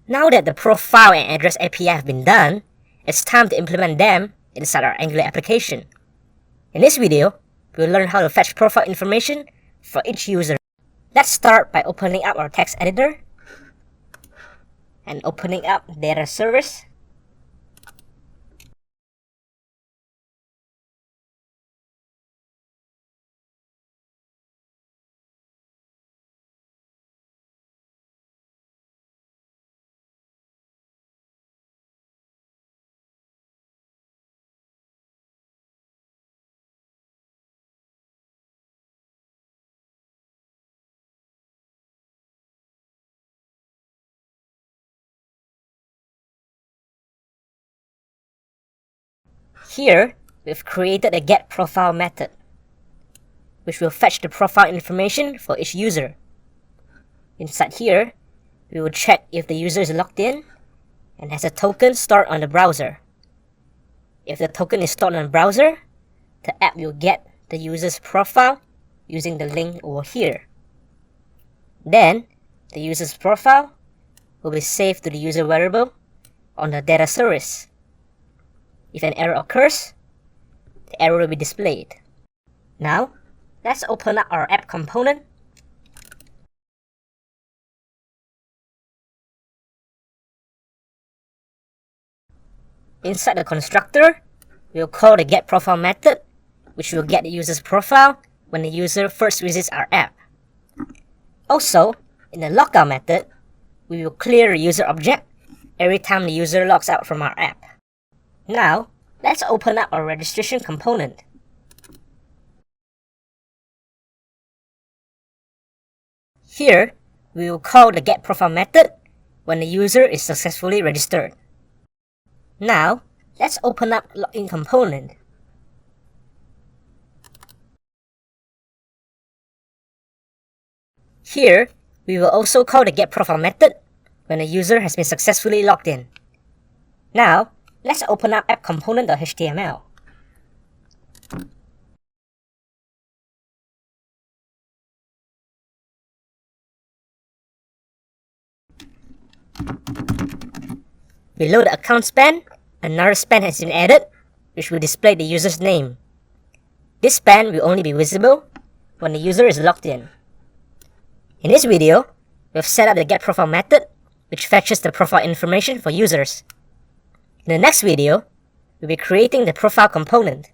Now that the profile and address API have been done, it's time to implement them inside our Angular application. In this video, we'll learn how to fetch profile information for each user. Let's start by opening up our text editor and opening up data service. Here, we've created a getProfile method, which will fetch the profile information for each user. Inside here, we will check if the user is logged in and has a token stored on the browser. If the token is stored on the browser, the app will get the user's profile using the link over here. Then, the user's profile will be saved to the user variable on the data service. If an error occurs, the error will be displayed. Now, let's open up our app component. Inside the constructor, we'll call the getProfile method, which will get the user's profile when the user first visits our app. Also, in the logout method, we will clear the user object every time the user logs out from our app. Now, let's open up our registration component. Here, we will call the getProfile method when the user is successfully registered. Now, let's open up login component. Here, we will also call the getProfile method when the user has been successfully logged in. Now, let's open up app component.html. Below the account span, another span has been added, which will display the user's name. This span will only be visible when the user is logged in. In this video, we've set up the getProfile method, which fetches the profile information for users. In the next video, we'll be creating the profile component.